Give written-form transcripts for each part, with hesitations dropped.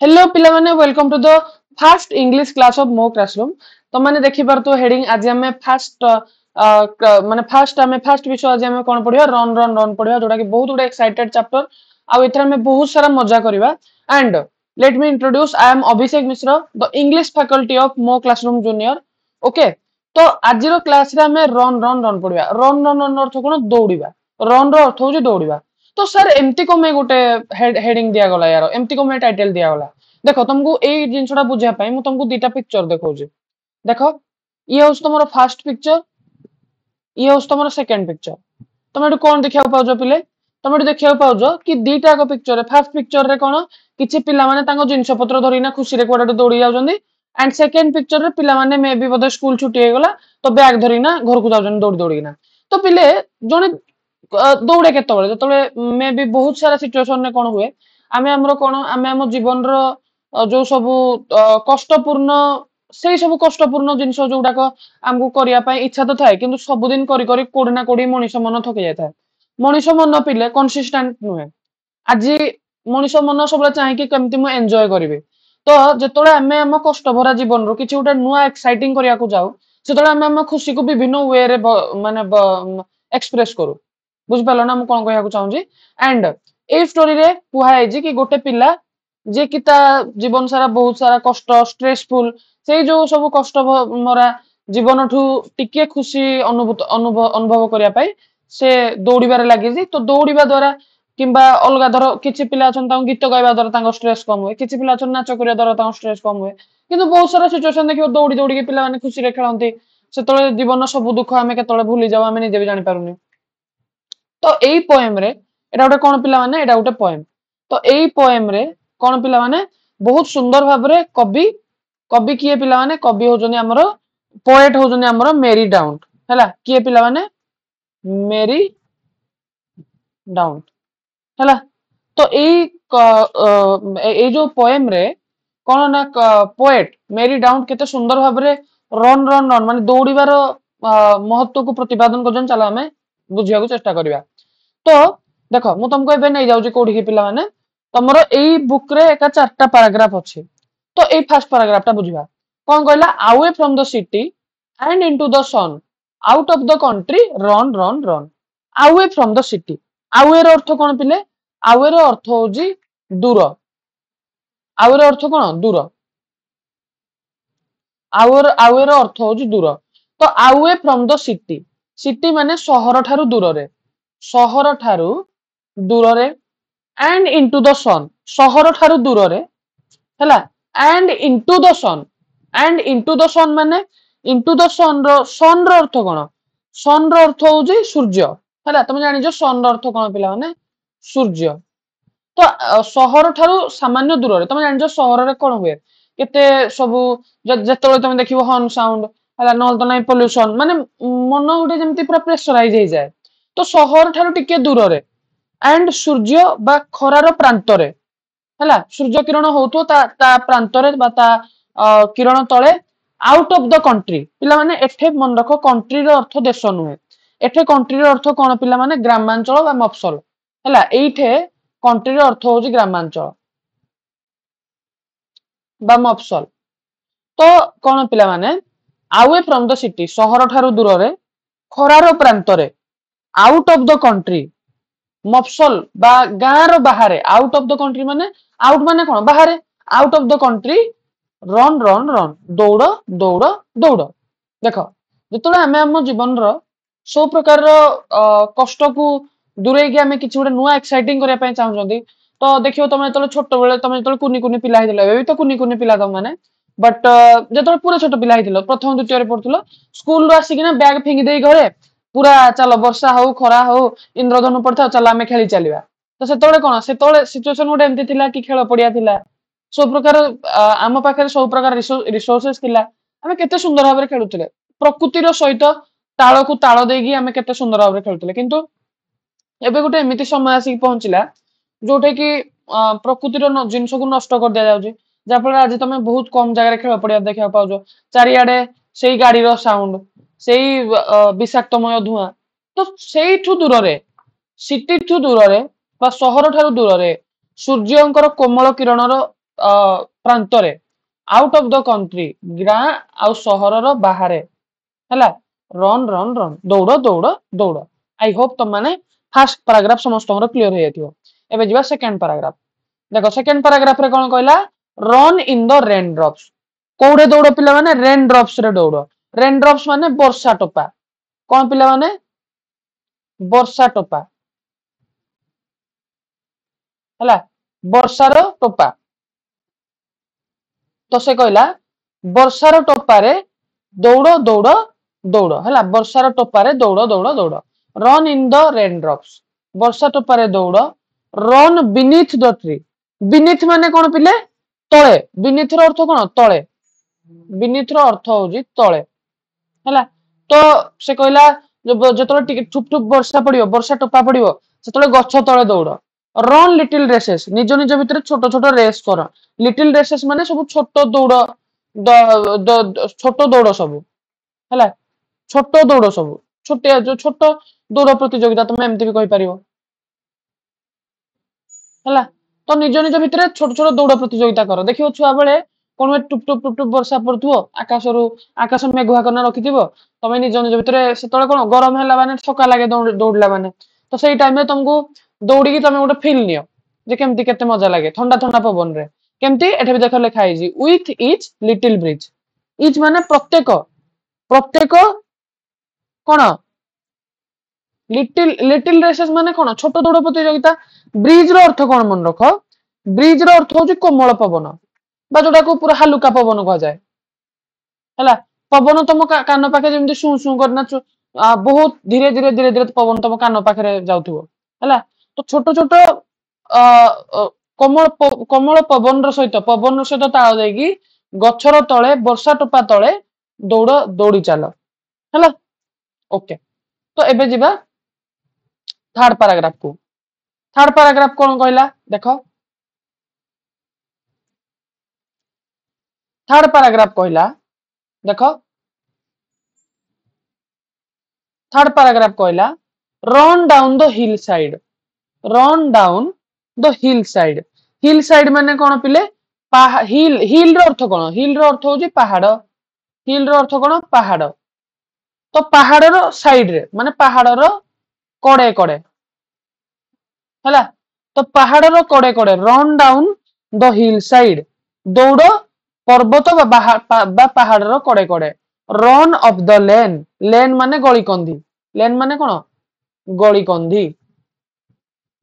Hello पिला माने welcome to the first English class of मो क्लासरूम। तो माने देखि परतो हेडिंग आज हमें फर्स्ट माने फर्स्ट विषय आज हमें कोन पढिया रन रन रन पढिया जोटा कि बहुत गुडे एक्साइटेड चैप्टर आ एथरा हमें बहुत सारा मजा करबा। And let me introduce I am Abhishek Mishra the English faculty of मो क्लासरूम जूनियर। ओके, तो आज रो क्लास रे हमें रन रन रन पढिया। रन रन रन अर्थ कोन दौड़िबा। रन रो अर्थ होजे दौड़िबा। तो सर एमती को मैं गोटे हेडिंग दिया गला यार, एमती को मैं टाइटल दिया गला। देखो तुमको एई जिंसटा बुझिया पई मु तुमको दुटा पिक्चर देखौजी। देखो ये होस तमरो फर्स्ट पिक्चर, ये होस तमरो सेकंड पिक्चर। तुम एटु कोन देखिया पाउजो पिले? तुम एटु देखिया पाउजो कि दुटा को पिक्चर रे फर्स्ट पिक्चर रे कोन किछि पिला माने तांको जिंस पत्र धरिना खुशी रे कोडा दौड़ी जाउजंदी। एंड सेकंड पिक्चर रे पिला माने मे बी बोधे स्कूल छुट्टी हे गला तो बैग धरिना घर को जाउजंदी दौड़ी दौड़ीना। तो पिले जने दौड़े केतबेले जतबेले मे बी बहुत सारा सिचुएशन ने कोन हुए आमे हमरो कोन आमे हम जीवन रो जो सब कष्टपूर्ण से सब कष्टपूर्ण जिनस जोडाक आमको करिया पई इच्छा तो थाए किंतु सब दिन करी करी कोडी ना कोडी मनीष मन थके जाय थाए। मनीष मन पिले कंसिस्टेंट नुहे। आज मनीष मन सब चाहे कि केमती मु एन्जॉय करिवे। तो जेतोळे आमे हम कष्ट भरा जीवन रो किछि उडा नुआ एक्साइटिंग करिया को जाऊ सेतोळे आमे हम खुशी को विभिन्न वे रे माने एक्सप्रेस करू। बुझ पालो ना मु कोन कहया को चाहूजी। एंड ए स्टोरी रे कुहा है जी कि गोटे पिला जे कि ता जीवन सारा बहुत सारा कष्ट स्ट्रेसफुल से जो सब कष्ट मरा जीवन ठू टिके खुशी अनुभव करिया पाई से दौड़िबार लागि तो दौड़िबा द्वारा किंबा अलगा धर किछि पिला अछन तां गीत गाइबा द्वारा तांको स्ट्रेस कम हुए, किछि पिला अछन नाच करिया द्वारा तांको स्ट्रेस कम हुए। किंतु बहुत सारा सिचुएशन देखियो दौड़ी दौड़ी के पिला माने खुशी रे खेलंती सेतोळे जीवन सब दुख आमे केतोळे भूली जाऊ आमे निजे भी जानि पारुनी। तो एई पोएम रे एटा गोटे कोन पिला माने एटा गोटे पोएम। तो एई पोएम रे कोन पिला माने बहुत सुंदर भाबरे कवि कवि किए पिला माने कवि होजनी हमरो पोएट होजनी हमरो मेरी डाउंट हैला किए पिला माने मेरी डाउंट हैला। तो एई जो पोएम रे कोन ना पोएट मेरी डाउंट केते सुंदर भाबरे रन रन रन माने दौड़ीबार महत्व को प्रतिपादन करजन। चला हमें बुझिया को चेष्टा करिया। तो देखो मु तुमको एबे नै जाउची कोठी के पिला माने तमरो एई बुक रे एका चारटा पैराग्राफ अछि। तो एई फर्स्ट पैराग्राफ टा बुझिबा कोन कहला away from the city and into the sun out of the country run run run. Away from the city away रो अर्थ कोन पिले? अवे रो अर्थ होजी दूर। अवे रो अर्थ कोन? दूर। अवे रो अर्थ होजी दूर। तो away from the city city माने शहर ठारू दूर रे, शहर ठारू दूर रे। एंड इनटू द सन शहर ठारू दूर रे हैला। And into the sun and into the sun माने इनटू द सन रो अर्थ कोन? सन रो अर्थ होजी सूर्य हैला। तुम जानि जो सन रो अर्थ कोन पिला माने सूर्य। तो शहर ठारू सामान्य दूर रे तुम जानि जो शहर रे कोन हुए केते सबु जेतोळे तुम देखिबो हॉर्न साउंड हैला नल तो नै पोल्यूशन माने मन उडे जेमति पूरा प्रेशराइज हे जाय। तो शहर ठारू टिके दूर रे एंड सूर्य बा खरार प्रांत रे हैला सूर्य किरण होतो ता प्रांत रे बा ता किरण तळे आउट ऑफ द कंट्री पिला माने एठे मन रखो कंट्री रो अर्थ देश नुहे। एठे कंट्री रो अर्थ कोन पिला माने ग्रामांचल बा मफसल हैला। एइठे कंट्री रो अर्थ होजी ग्रामांचल बा मफसल। तो कोन पिला माने अवे फ्रॉम द सिटी शहर ठारू दूर रे खरार प्रांत रे आउट ऑफ द कंट्री मफसल बा गाँ रो बाहर आउट ऑफ द कंट्री माने आउट माने कोन बाहर out of the country run run run दौड़ दौड़ दौड़। देखो जेतोळे आमे हम जीवन रो सब प्रकार रो कष्ट को दूरे के आमे किछि उडे नुआ एक्साइटिंग करिया पय चाहउछंदी। तो देखियो तमे जेतोळे छोट बेले तमे जेतोळे कुनी कुनी पिला हिदिला एबे तो कुनी कुनी पिला तम माने बट जेतोळे पूरा छोट पिला हिदिलो प्रथम द्वितीय रे पढुतलो स्कूल रो आसी किना बैग फिंगी देई घरे पूरा चलो वर्षा हो खरा हो इंद्रधनु पड़ता चल आमे खेली चलिबा। तो सेतोळे कोन सेतोळे सिचुएशन उडे एमती थिला कि खेल पड़िया थिला सब प्रकार आम पाखे सब प्रकार रिसोर्सेस थिला आमे केते सुंदर भाबरे खेलुतिले प्रकृति रो सहित ताळ को ताळ देगी आमे केते सुंदर भाबरे खेलुतिले। किंतु एबे गोटे एमिति समय आसी पहुंचिला जोठे कि प्रकृति रो जिंस को नष्ट कर दिया जाउची जा फल आज तमे बहुत कम जगह खेल पड़िया देखा पाउजो चारियाडे सेई गाड़ी रो साउंड सेई विषाक्तमय धुआं। तो सेइठु दूर रे सिटी ठु दूर रे बा शहर ठारू दूर रे सूर्यंकर कोमल किरण रो ପ୍ରାନ୍ତରେ ଆଉଟ୍ ଅଫ ଦ କଣ୍ଟ୍ରି ଗାଁ ଆଉ ସହରର ବାହାରେ ହେଲା ରନ୍ ରନ୍ ରନ୍ ଦୌଡ଼ ଦୌଡ଼ ଦୌଡ଼ आई होप तुम माने फर्स्ट पैराग्राफ समस्त क्लियर हो जाइथियो एबे जिबा सेकंड पैराग्राफ देखो सेकंड पैराग्राफ रे कोन कहला run in the rain drops कोडे दौड़ पिला माने रेन ड्रॉप्स रे दौड़ रेन ड्रॉप्स माने वर्षा टोपा कोन पिला माने वर्षा टोपा हला वर्षार टोपा तो से कहला वर्षार टोपारे दौड़ दौड़ दौड़ हला वर्षार टोपारे दौड़ दौड़ दौड़ run in the raindrops वर्षा टोपारे दौड़ run beneath the tree beneath माने कोन पिले तळे बीनीथ रो अर्थ कोन तळे बीनीथ रो अर्थ होजी तळे हला तो से कहला जतले टिके ठुप ठुप वर्षा पड़ियो वर्षा टोपा पड़ियो सेतले गछ तळे दौड़ रन लिटिल रेसेस निज निज भितर छोट छोट रेस कर लिटिल रेसेस माने सब छोट दौड़ छोट दौड़ सब है छोट दौड़ सब छोटिया जो छोट दौड़ प्रतियोगिता तुम एमती भी कहि परियो है तो निज निज भितर छोट छोट दौड़ प्रतियोगिता कर देखियो छुआ बेले कौन टुप टुप टुप टुप वर्षा पड़ुथो आकाश मेघुआ करना रखिथिबो तमे निज निज भितर सेतले कोन गरम हैला माने थका लागे दौड़ला माने तो सेही टाइम में तुमको दौड़ी तमे गोटे फील नियो जे केमती केते मजा लागे ठंडा ठंडा पवन रे केमती एठे भी देख लिखा है with each little bridge etch माने प्रत्येक प्रत्येक कोन लिटिल लिटिल रेसेस माने कोन छोट दौड़ प्रतियोगिता ब्रिज रो अर्थ कोन मन रख ब्रिज रो अर्थ होची कोमल पवन बा जोटा को पूरा हलुका पवन कह जाए हैला पवन तुम कान पाखे जेमती सु सु करना बहुत धीरे धीरे धीरे धीरे पवन तुम कान पाखे जाउथबो हैला तो छोट छोट कोमल कोमल पवन सहित ताल देकी गछर तले वर्षा टोपा तले दौड़ दौड़ी चल हैला ओके तो एबे जिबा थर्ड पैराग्राफ को थर्ड पैराग्राफ कौन कहला देखो थर्ड पैराग्राफ कहला देखो थर्ड पैराग्राफ कहला run down the hill side run down the hill side माने कौन पिले हिल हिल रो अर्थ कौन हिल रो अर्थ होजी पहाड़ हिल रो अर्थ कौन पहाड़ तो पहाड़ रो साइड रे माने पहाड़ रो कड़े कड़े हैला तो पहाड़ रो कड़े कड़े run down the hill side दौड़ पर्वत बा पहाड़ रो कड़े कड़े रन ऑफ द लेन लेन माने गली कंधी लेन माने कौन गली कंधी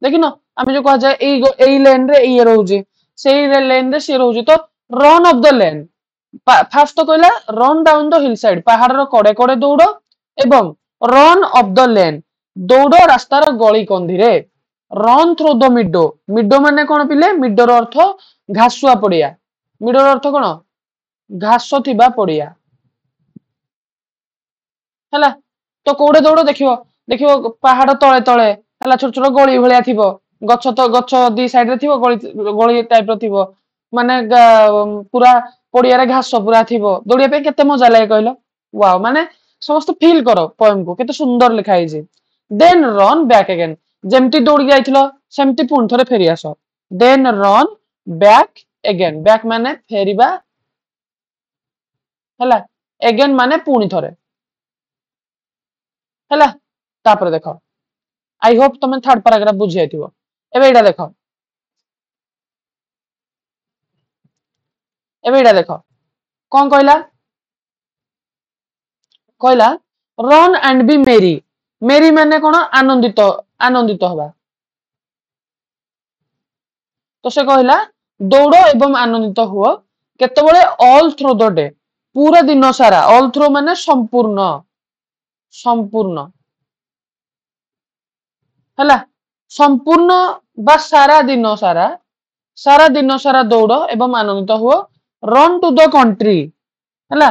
देखिन आम जो कह जाए एई लेन रे ये रोजे सेई लेन रे से रोजे तो run of the lane fast तो कहला run down the hill side पहाड़ रो कड़े कड़े दौड़ एवं रन ऑफ द लेन दौड़ रास्तार गली कंधी रे रन थ्रू द मिडो मिडो माने कौन पिले मिडो रो अर्थ घासुआ पड़िया मिडो रो अर्थ कौन घास थिबा पड़िया हैला तो कोडे दौड़ देखियो देखियो पहाड़ तले तले हैला छोट छोट गली भलिया थिबो गछ तो गछ दी साइड रे थिबो गली गली टाइप रो थिबो माने पूरा पड़िया रे घास पूरा थिबो दौड़िया पे केते मजा लागे कहलो वाओ माने समस्त फील करो पोएम को केते सुंदर लिखा है जे देन रन बैक अगेन जेमती दौड़ी जाइथिलो सेमती पुन थरे फेरी आसो then run back again back माने फेरिबा हैला अगेन माने पुनी थरे हैला तापर देखो आई होप तुम थर्ड पैराग्राफ बुझी जाइथिबो एबे एटा देखो एबे एटा देखो कौन कहला कहला रन एंड बी मेरी मेरी माने कौन आनंदित आनंदित हवा तो से कहला दौड़ एवं आनंदित हुओ केतबेले ऑल थ्रू द डे पूरा दिन सारा ऑल थ्रू माने संपूर्ण संपूर्ण हैला संपूर्ण बा सारा दिन सारा दौड़ एवं आनंदित हुओ रन टू द कंट्री हैला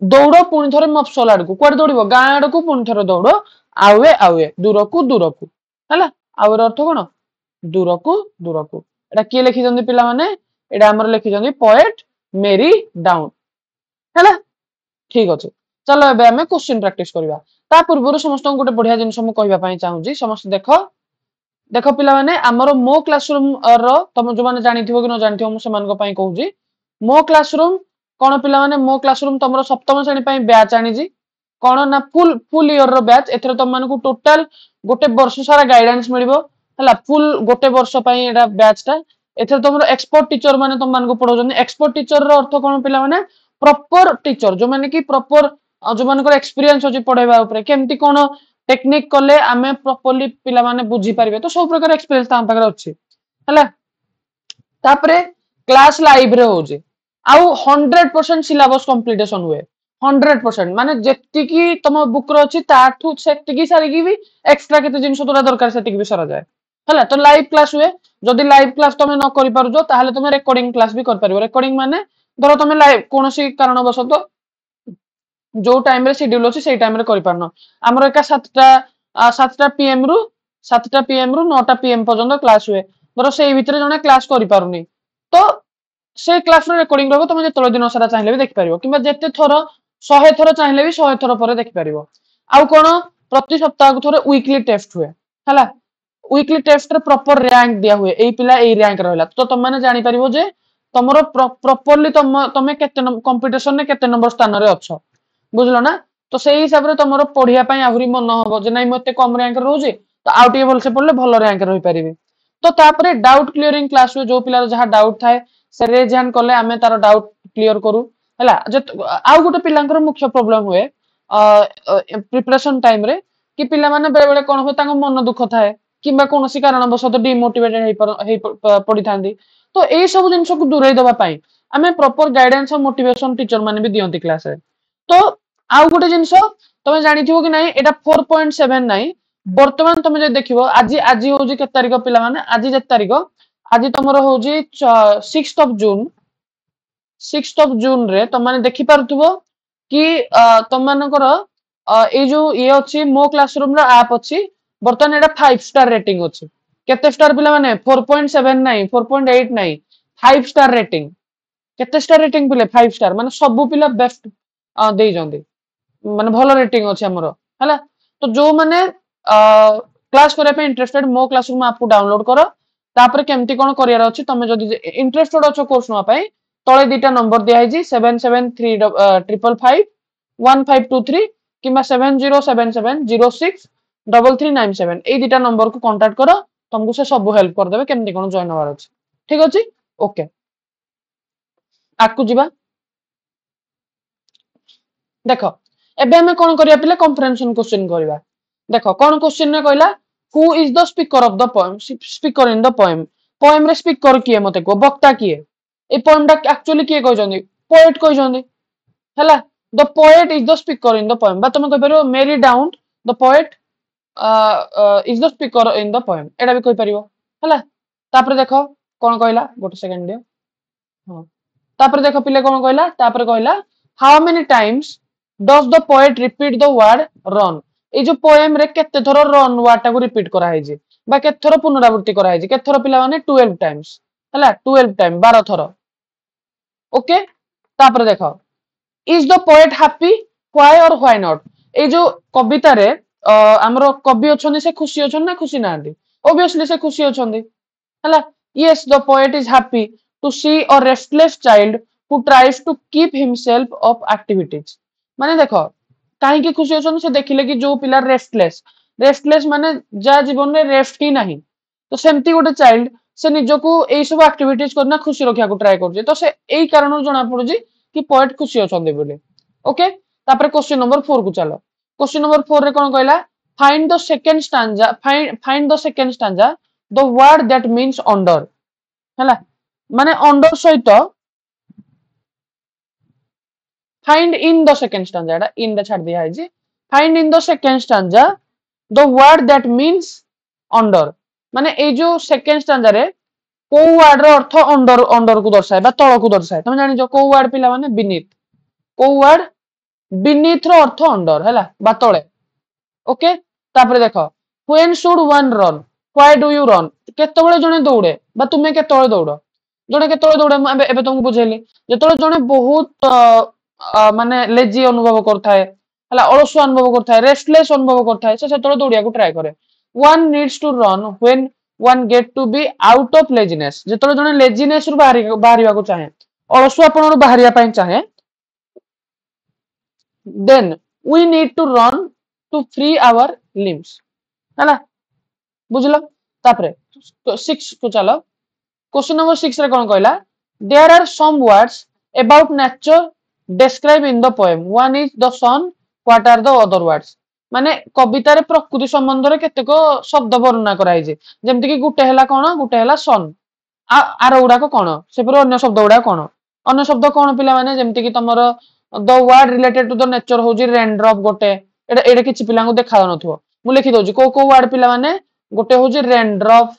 दौड़ पुणी थरे मफसल आड़ को कुआडे दौड़िबो गां आड़ को पुणी थरे दौड़ आउए आउए दूर को हैला आउर अर्थ कोन दूर को एटा किए लिखि जंदी पिला माने एटा हमर लिखि जंदी पोएट मेरी डाउन हैला ठीक अछि चलो एबे हमें क्वेश्चन प्रैक्टिस करबा ता पूर्व समस्त गोटे बढ़िया जिनस मु कहबा पई चाहूजी समस्त देखो देखो पिला माने हमरो मो क्लासरूम रो तुम जो माने जानिथिबो कि न जानिथिबो मु समान को पई कहूजी मो क्लासरूम कोन पिला माने मो क्लासरूम तुमरो सप्तम श्रेणी पई बैच आनी जी कोन ना फुल फुल ईयर रो बैच एथरे तुम माने को टोटल गोटे वर्ष सारा गाइडेंस मिलिबो हला फुल गोटे वर्ष पई एटा बैच टा एथरे तुमरो एक्सपर्ट टीचर माने तुम मान को पढौजन एक्सपर्ट टीचर रो अर्थ कोन पिला माने प्रॉपर टीचर जो माने की प्रॉपर जो मान को एक्सपीरियंस होची पढाइबा ऊपर केमती कोन टेक्निक कले आमे प्रॉपर्ली पिला माने बुझी पारिबे तो सब प्रकार एक्सपीरियंस ताम पाकर अछि हला तापरे क्लास लाइव रे होजे आउ 100% सिलेबस कंप्लीटेशन हुए 100% माने जेति की तम बुक रो अछि ताठू सेति की सारी की भी एक्स्ट्रा केते जिंस तोरा दरकार सेति की भी सरा जाय हला तो लाइव क्लास हुए जदि लाइव क्लास तमे न करि पारुजो ताहाले तमे रेकॉर्डिंग क्लास भी कर पारिबो रेकॉर्डिंग माने धरो तमे लाइव कोनोसी कारण बसतो जो टाइम रे शेड्यूल अछि सेई टाइम रे करि पारनो हमर एका 7टा पीएम रु 7टा पीएम रु 9टा पीएम पर्यंत क्लास हुए धरो सेई भितरे जने क्लास करि पारुनी तो से क्लास रो रेकॉर्डिंग रहबो तमे जेतलो दिन सारा चाहिले भी देख पारिबो किबा जेते थरो 100 थरो चाहिले भी 100 थरो परे देख पारिबो आउ कोन प्रति सप्ताह को थोरे वीकली टेस्ट हुए हला वीकली टेस्ट रे प्रॉपर रैंक दिया हुए एई पिला एई रैंक रहला तो तम माने जानि पारिबो जे तमरो प्रॉपर्ली तमे केते कंपटीशन ने केते नंबर स्थान रे अछो बुझलो ना तो सेही हिसाब रे तमरो पढिया पई आहुरी मन हबो जे नै मते कम रैंक रहउजी तो आउटी बोल से पढले भलो रैंक रहि पारिबे तो तापरे डाउट क्लियरिंग क्लास हुए जो पिला जहा डाउट थाए से रेज हैंड कले आमे तार डाउट क्लियर करू हला जे आउ गुटे पिलांकर मुख्य प्रॉब्लम हुए प्रिपरेशन टाइम रे कि पिला माने बेले बेले कोन हो तांग मन दुख थाए किबा कोनोसी कारण बस तो डिमोटिवेटेड हे पड़ी थांदी तो एई सब जिंस को दूरै दबा पई आमे प्रॉपर गाइडेंस और मोटिवेशन टीचर माने भी दियंती क्लास रे तो आउ गोटे जिंस तमे जानिथिबो कि नाही एटा 4.7 नाही वर्तमान तमे जे देखिबो आज आज होजी के तारिख पिला माने आज जे तारिख आज तमरो होजी 6th of June 6th of June रे तम माने देखि पारुथबो कि तम मानकर ए जो ये अछि मो क्लासरूम रो ऐप अछि वर्तमान एटा 5 स्टार रेटिंग अछि केते स्टार पिला माने 4.7 नाही 4.8 नाही 5 स्टार रेटिंग केते स्टार रेटिंग पिले 5 स्टार माने सब पिला बेस्ट देई जंदी माने भलो रेटिंग अछि हमरो हला तो जो माने क्लास करे पे इंटरेस्टेड मो क्लासरूम ऐप को डाउनलोड करो तापर केमती कोन करियर अछि तमे जदि इंटरेस्टेड अछो कोर्स न पाई तळे दिटा नंबर दिया हिजी 7735551523 किमा 7077063397 ए दिटा नंबर को कांटेक्ट करो तुमको से सब हेल्प कर देबे केमती कोन जॉइन होवार अछि ठीक अछि ओके आकु जिबा देखो एबे हमें कोन करिया पिले कंप्रेहेंशन क्वेश्चन करिवा देखो कोन क्वेश्चन ने कहला who is the speaker of the poem speaker in the poem poem रे स्पीकर किए मते को वक्ता किए ए पोएम टा एक्चुअली किए कह जंदी पोएट कह जंदी हला the poet is the speaker in the poem बा तुम कह परियो मेरी down the poet is the speaker in the poem एडा भी कह परियो हला तापर देखो कोन कहला गोटे सेकंड दियो हां तापर देखो पिले कोन कहला तापर कहला how many times does the poet repeat the word run ए जो पोएम रे केते थरो रन वर्ड टा को रिपीट करा है जे बा केते थरो पुनरावृत्ति करा है जे केते थरो पिला माने 12 टाइम्स हला 12 टाइम 12 थरो ओके तापर देखो is the poet happy why और व्हाई नॉट ए जो कविता रे हमरो कवि अछनी से खुशी अछन ना खुशी नांदी ऑब्वियसली से खुशी अछंदी हला yes the poet is happy to see a restless child who tries to keep himself off activities माने देखो काहे की खुशी अछन से देखिले कि जो पिला रेस्टलेस रेस्टलेस माने जा जीवन में रेस्ट ही नहीं तो सेमती गोटे चाइल्ड से निजको एई सब एक्टिविटीज करना खुशी रखिया को ट्राई करजे तो से एई कारण जणा पड़ुजी कि पोएट खुशी अछंदे बोले ओके तापर क्वेश्चन नंबर 4 को चलो क्वेश्चन नंबर 4 रे कोन कहला find the second stanza find the second stanza the word that means under हला माने अंडर सहित find in the second stanza एटा इन द छाड़ दिया है जी find in the second stanza the word that means under माने ए जो सेकंड स्टैंजा रे को वर्ड रो अर्थ अंडर अंडर को दर्शाए बा तळ को दर्शाए तुम जानि जो को वर्ड पिला माने बीनीथ को वर्ड बीनीथ रो अर्थ अंडर हैला बा तळे ओके तापर देखो when should one run why do you run केतबेले जने दौड़े बा तुमे केतबेले दौड़ जने केतबेले दौड़े एबे तुमको बुझेली जेतबेले जने बहुत माने लेजी अनुभव करथाए हला अलसुआ अनुभव करथाए रेस्टलेस अनुभव करथाए से सेतबेले दौड़िया को ट्राई करे one needs to run when one get to be out of laziness जेतले जने laziness रु बाहरिया को चाहे अलसुआपन रु बाहरिया पई चाहे then we need to run to free our limbs हैला बुझलो तापरे 6 को चलो क्वेश्चन नंबर 6 रे कोन कहला there are some words about nature described in the poem one is the sun what are the other words माने कविता रे प्रकृति संबंध रे केतेको शब्द वर्णना कराई जे जेमति कि गुटे हला कोन गुटे हला सन आरो उडा को कोन से पर अन्य शब्द उडा कोन अन्य शब्द कोन पिला माने जेमति कि तमरो the word related to the nature होजी रेन ड्रॉप गोटे एडा एडा किछि पिला को देखा नथो मु लिखि दोजी को वर्ड पिला माने गोटे होजी रेन ड्रॉप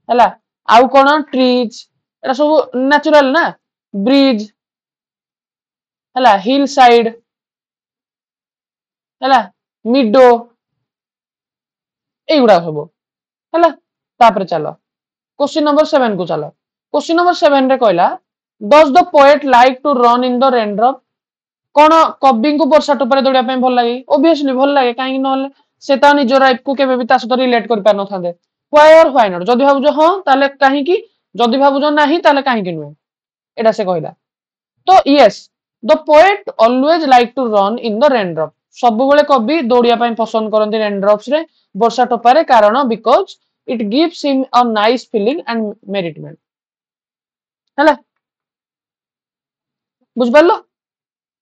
हला आउ कोन ट्रीज एडा सब नेचुरल ना ब्रिज हला हिल साइड हला मिडो एगुडा सब हला तापर चलो क्वेश्चन नंबर 7 को चलो क्वेश्चन नंबर 7 रे कहला does the poet like to run in the raindrop कोन कवि को वर्षा टोपरे दौड़िया पे भल लागे ऑब्वियसली भल लागे काहे न से ता निज लाइफ को केबे भी ता सହିତ रिलेट कर पार न थांदे व्हाई और व्हाई नॉट जदी भाबुजो हां ताले काहे की जदी भाबुजो नाही ताले काहे की नुए एडा से कहला तो yes the poet always like to run in the raindrop सब बेले कवि दौड़िया पे पसंद करंती रेनड्रॉप्स रे वर्षा टोपारे कारण because it gives him a nice feeling and merriment हला बुझ पालो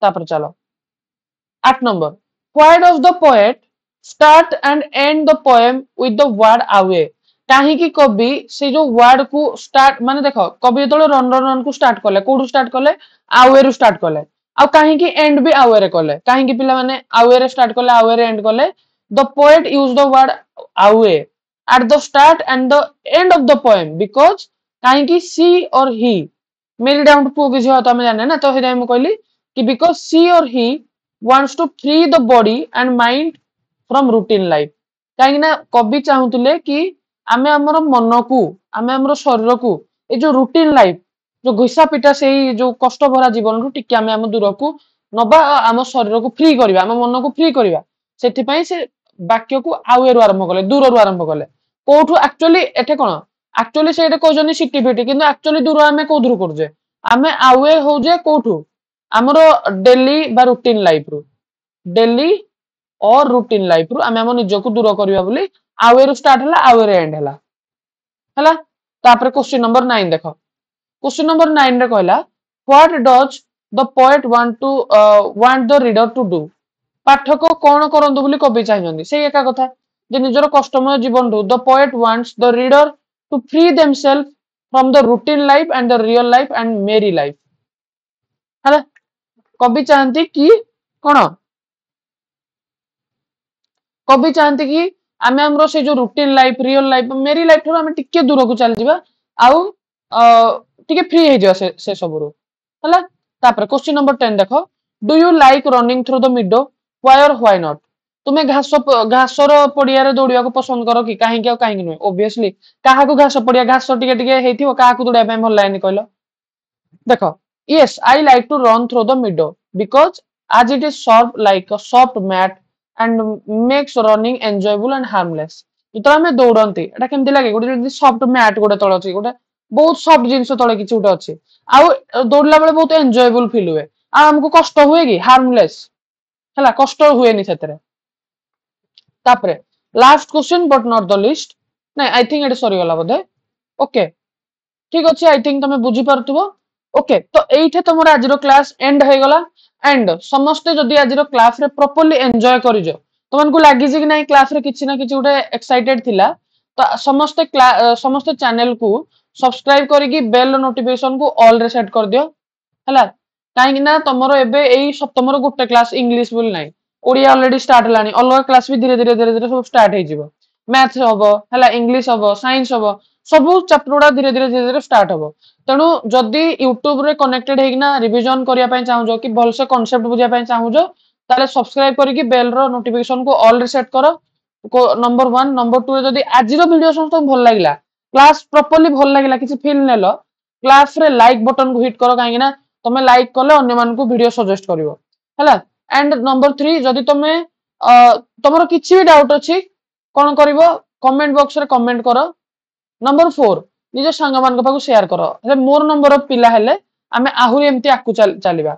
तापर चलो 8 number why does the poet start and end the poem with the word away काहे की कवि से जो वर्ड को स्टार्ट माने देखो कवि तो रन रन रन को स्टार्ट करले कोडू स्टार्ट करले अवे रु स्टार्ट करले आ काहे की एंड भी अवे रे करले काहे की पिला माने अवे रे स्टार्ट करले अवे रे एंड करले the poet use the word away at the start and the end of the poem because काहे की सी और ही मेरी डाउन टू किसी हो तो मैं जाने ना तो हे मैं कहली कि बिकॉज सी और he wants to free the body and mind from routine life काहे ना कवि चाहूतले कि आमे हमर मन को आमे हमर शरीर को ए जो रूटीन लाइफ जो घिसा पिटा से जो कष्ट भरा जीवन रु टिके आमे हम दूर को नबा आम शरीर को फ्री करबा आम मन को फ्री करबा सेति पई से वाक्य को आवेरु आरंभ कले दूर रु आरंभ कले कोठु एक्चुअली एठे कोन एक्चुअली सेटे कहजनी सिटीविटी किंतु एक्चुअली दूर आमे को दूर करजे आमे आवे हो जे कोठु हमरो डेली बा रूटीन लाइफ रु डेली और रूटीन लाइफ रु आमे हम निज को दूर करबा बोली आवे रु स्टार्ट हला आवे रे एंड हला हला तापर क्वेश्चन नंबर 9 देखो क्वेश्चन नंबर 9 रे कहला what does the poet want the reader to do पाठक कोन करंदु बोली कवि चाहियंदी से एका कथा जे निजर कष्टमय जीवन रु the poet wants the reader to free themselves from the routine life and the real life and merry life हला कवि चाहती कि कोन कवि चाहती कि आमे हमरो से जो रूटीन लाइफ रियल लाइफ मेरी लाइफ थोड़ा आमे टिके दूर को चल जिबा आउ टिके फ्री हे जियो से सब रु हला तापर क्वेश्चन नंबर 10 देखो do you like running through the मिडो why और व्हाई नॉट तुम्हें घासर पड़िया रे दौड़िया को पसंद करो कि काहे के काहे नुए ऑब्वियसली काहा को घास पड़िया घास टिके टिके हेथिबो काहा को दौड़िया पे भल लागनी कहलो देखो yes I like to run through the meadow because as it is soft like a soft mat and makes running enjoyable and harmless तो हमें दौड़ंती एटा केमति लागे गोटे सॉफ्ट मैट गोटे तळ अछि गोटे बहुत सॉफ्ट जिंस तळे किछि गोटे अछि आ दौड़ला बेले बहुत एन्जॉयबल फील हुए आ हमको कष्ट हुए कि हार्मलेस हला कष्ट हुए नि सेतरे तापरे last question but not the list नहीं आई थिंक एटा सरी गला बोधे ओके ठीक अछि आई थिंक तमे बुझी पारथुबो ओके तो एइठे तमरा आजिरो क्लास एंड हे गला एंड समस्ते जदी आजिरो क्लास रे प्रॉपर्ली एन्जॉय करिजो तमन को लागि जे कि नै क्लास रे किछि ना किछि उडे एक्साइटेड थिला तो समस्ते चैनल को सब्सक्राइब करिकि बेल नोटिफिकेशन को ऑल रे सेट कर दियो हला काहे ना तमरो एबे एई सप्तमरो गुटे क्लास इंग्लिश बोल नै ओडिया ऑलरेडी स्टार्ट लानी अलग क्लास भी धीरे धीरे सब स्टार्ट हे जिवो मैथ्स हबो हला इंग्लिश हबो साइंस हबो सब चैप्टर उडा धीरे धीरे स्टार्ट हबो तेणु जदि यूट्यूब रे कनेक्टेड हेगिना रिवीजन करिया पय चाहूजो कि भल से कांसेप्ट बुझिया पय चाहूजो ताले सब्सक्राइब करिकि बेल रो नोटिफिकेशन को ऑल रे सेट करो नंबर 1 नंबर 2 जदि आजिरो वीडियो समस्त भल लागिला क्लास प्रॉपर्ली भल लागिला किछि फील नेलो क्लास रे लाइक बटन को हिट करो काहेकि ना तमे लाइक करले अन्य मान को वीडियो सजेस्ट करिवो हला एंड नंबर 3 जदि तमे तमरो किछि भी डाउट अछि कोन करिवो कमेंट बॉक्स रे कमेंट करो। नंबर 4 निज सांग मान पाखु शेयर करो हेले मोर नंबर ऑफ पिला हेले आमे आहुरी एमती आकु चलिबा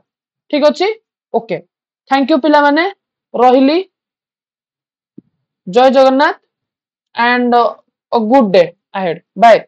ठीक अछि ओके थैंक यू पिला माने रहिली जय Jagannath and a good day ahead bye.